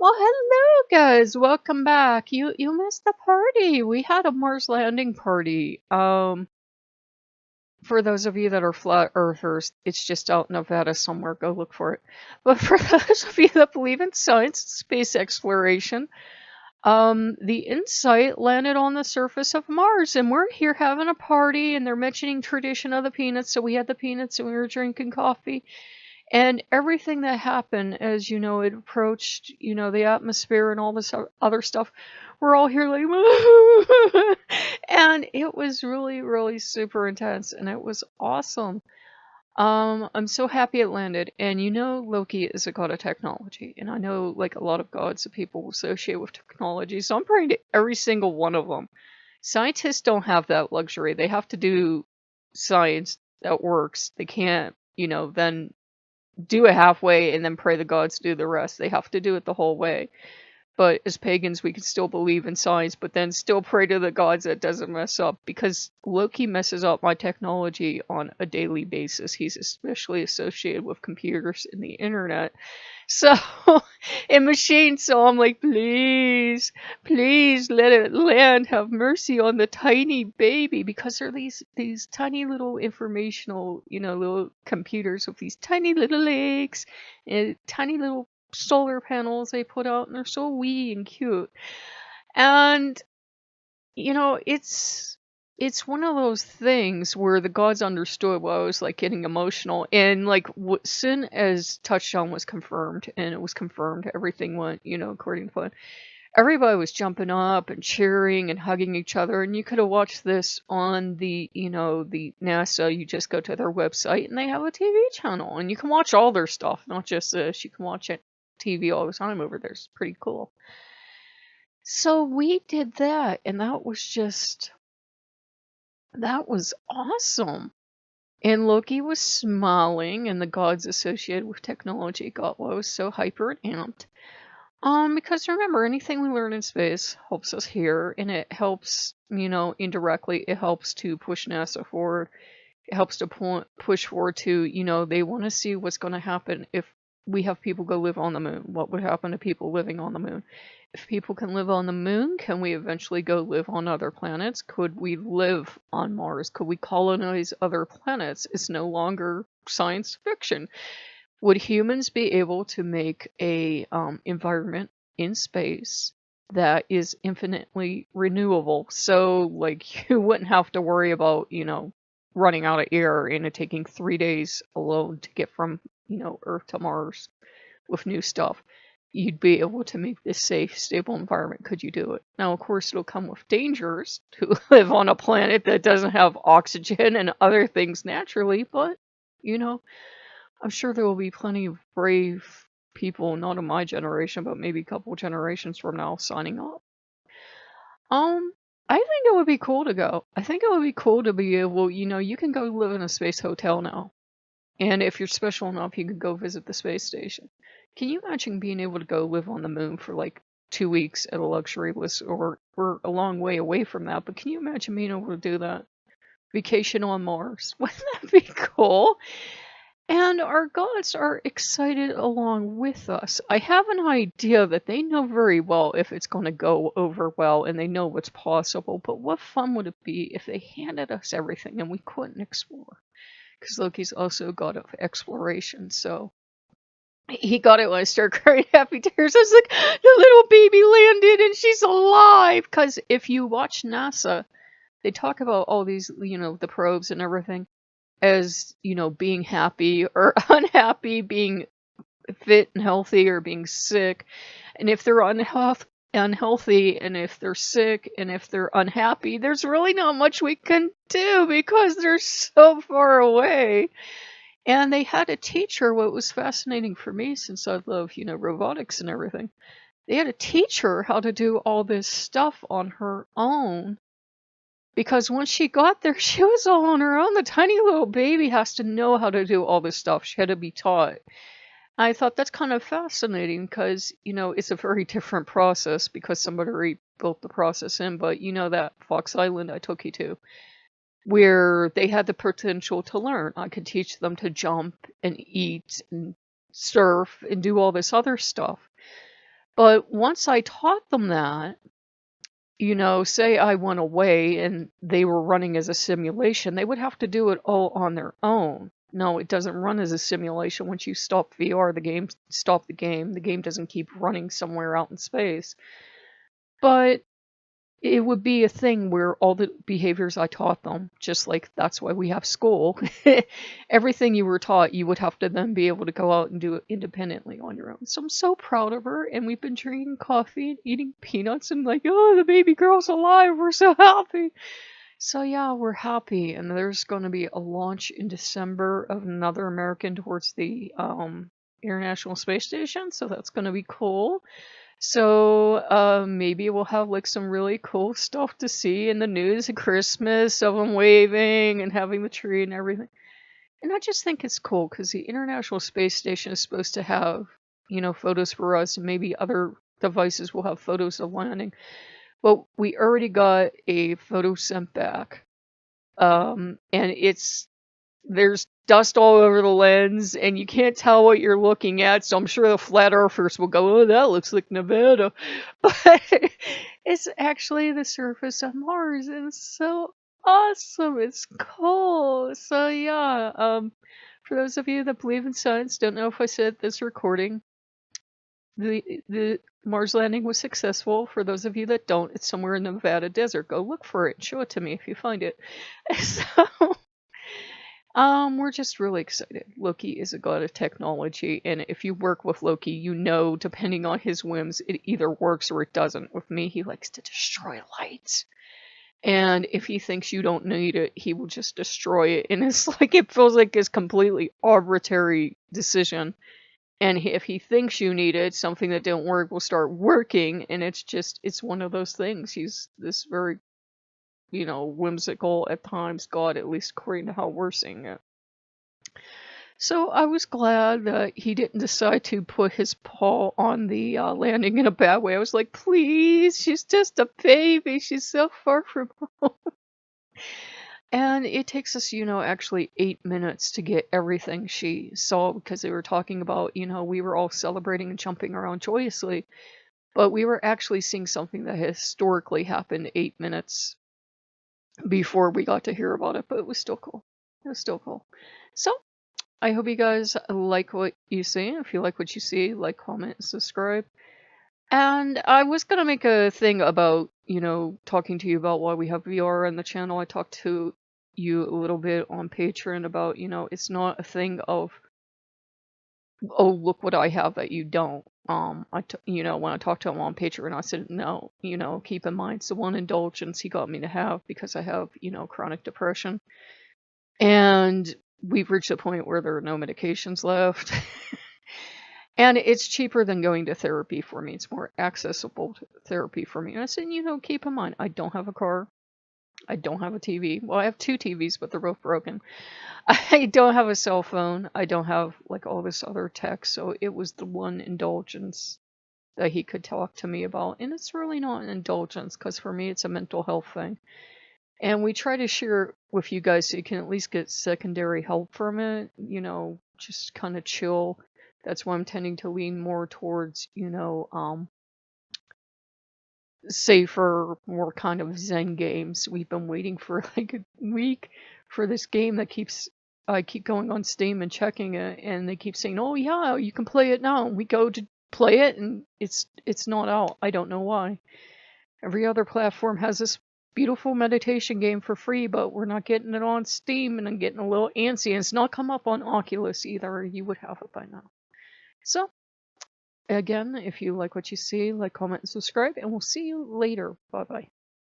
Well, hello guys, welcome back. You missed the party. We had a Mars landing party. For those of you that are flat earthers, it's just out in Nevada somewhere. Go look for it. But for those of you that believe in science, space exploration, the InSight landed on the surface of Mars, and we're here having a party, and they're mentioning tradition of the peanuts, so we had the peanuts and we were drinking coffee. And everything that happened as, it approached, the atmosphere and all this other stuff, we're all here like, and it was really, really super intense, and it was awesome. I'm so happy it landed, and Loki is a god of technology, and I know, like, a lot of gods that people associate with technology, so I'm praying to every single one of them. Scientists don't have that luxury. They have to do science that works. They can't, then do it halfway and then pray the gods do the rest. They have to do it the whole way. But as pagans, we can still believe in science, but then still pray to the gods that doesn't mess up, because Loki messes up my technology on a daily basis. He's especially associated with computers and the internet. So, and machines, so I'm like, please, please let it land. Have mercy on the tiny baby, because they're these tiny little informational, little computers with these tiny little legs and tiny little solar panels they put out, and they're so wee and cute. And it's one of those things where the gods understood why I was like getting emotional, and like soon as touchdown was confirmed, and it was confirmed everything went according to plan, everybody was jumping up and cheering and hugging each other. And you could have watched this on the the NASA. You just go to their website and they have a TV channel, and you can watch all their stuff, not just this. You can watch it TV all the time over there. It's pretty cool. So we did that, and that was awesome. And Loki was smiling, and the gods associated with technology got what was so hyper and amped. Because remember, anything we learn in space helps us here, and it helps, indirectly, it helps to push NASA forward. It helps to push forward to, they want to see what's going to happen if we have people go live on the moon. What would happen to people living on the moon? If people can live on the moon, can we eventually go live on other planets? Could we live on Mars? Could we colonize other planets? It's no longer science fiction. Would humans be able to make a environment in space that is infinitely renewable? So, like, you wouldn't have to worry about, running out of air and it taking 3 days alone to get from, Earth to Mars with new stuff. You'd be able to make this safe, stable environment. Could you do it? Now, of course, it'll come with dangers to live on a planet that doesn't have oxygen and other things naturally, but, I'm sure there will be plenty of brave people, not in my generation, but maybe a couple generations from now, signing up. I think it would be cool to go. I think it would be cool to be able, you can go live in a space hotel now. And if you're special enough, you could go visit the space station. Can you imagine being able to go live on the moon for like 2 weeks at a luxury list, or we're a long way away from that, but can you imagine being able to do that? Vacation on Mars. Wouldn't that be cool? And our gods are excited along with us. I have an idea that they know very well if it's going to go over well, and they know what's possible, but what fun would it be if they handed us everything and we couldn't explore? Because Loki's also a god of exploration, so he got it when I started crying happy tears. I was like, the little baby landed and she's alive! Because if you watch NASA, they talk about all these, the probes and everything as, being happy or unhappy, being fit and healthy or being sick. And if they're unhealthy, and if they're sick, and if they're unhappy, there's really not much we can do because they're so far away. And they had to teach her what was fascinating for me, since I love, robotics and everything. They had to teach her how to do all this stuff on her own. Because once she got there, she was all on her own. The tiny little baby has to know how to do all this stuff. She had to be taught. I thought that's kind of fascinating because, it's a very different process because somebody already built the process in. But that Fox Island I took you to, where they had the potential to learn. I could teach them to jump and eat and surf and do all this other stuff. But once I taught them that, say I went away and they were running as a simulation, they would have to do it all on their own. No, it doesn't run as a simulation. Once you stop VR, stop the game. The game doesn't keep running somewhere out in space. But it would be a thing where all the behaviors I taught them, just like that's why we have school, everything you were taught, you would have to then be able to go out and do it independently on your own. So I'm so proud of her, and we've been drinking coffee and eating peanuts and like, oh, the baby girl's alive, we're so happy. So yeah, we're happy, and there's going to be a launch in December of another American towards the International Space Station, so that's going to be cool. So maybe we'll have like some really cool stuff to see in the news at Christmas of them waving and having the tree and everything. And I just think it's cool because the International Space Station is supposed to have, photos for us, and maybe other devices will have photos of landing. But we already got a photo sent back. And there's dust all over the lens, and you can't tell what you're looking at, so I'm sure the flat earthers will go, oh, that looks like Nevada. But it's actually the surface of Mars, and it's so awesome. It's cool. So yeah, for those of you that believe in science, don't know if I said this recording, the Mars landing was successful. For those of you that don't, it's somewhere in the Nevada desert. Go look for it. Show it to me if you find it. So we're just really excited. Loki is a god of technology, and if you work with Loki, depending on his whims, it either works or it doesn't. With me, he likes to destroy lights. And if he thinks you don't need it, he will just destroy it. And it's like, it feels like his completely arbitrary decision. And if he thinks you need it, something that didn't work will start working. And it's one of those things. He's this very whimsical at times god, at least according to how we're seeing it. So I was glad that he didn't decide to put his paw on the landing in a bad way. I was like, please, she's just a baby. She's so far from home. And it takes us, actually 8 minutes to get everything she saw, because they were talking about, we were all celebrating and jumping around joyously. But we were actually seeing something that historically happened 8 minutes before we got to hear about it, but it was still cool. It was still cool. So I hope you guys like what you see. If you like what you see, like, comment, and subscribe. And I was gonna make a thing about, talking to you about why we have VR on the channel. I talked to you a little bit on Patreon about, it's not a thing of, oh, look what I have that you don't. When I talked to him on Patreon, I said, no, keep in mind, it's the one indulgence he got me to have because I have, chronic depression. And we've reached a point where there are no medications left. And it's cheaper than going to therapy for me. It's more accessible therapy for me. And I said, keep in mind, I don't have a car. I don't have a TV. Well, I have 2 TVs, but they're both broken. I don't have a cell phone. I don't have like all this other tech. So it was the one indulgence that he could talk to me about. And it's really not an indulgence, because for me, it's a mental health thing. And we try to share with you guys so you can at least get secondary help from it, just kind of chill. That's why I'm tending to lean more towards, safer, more kind of zen games. We've been waiting for like a week for this game that I keep going on Steam and checking it, and they keep saying, oh yeah, you can play it now. We go to play it, and it's not out. I don't know why. Every other platform has this beautiful meditation game for free, but we're not getting it on Steam, and I'm getting a little antsy. And it's not come up on Oculus either. You would have it by now. So, again, if you like what you see, like, comment, and subscribe, and we'll see you later. Bye-bye.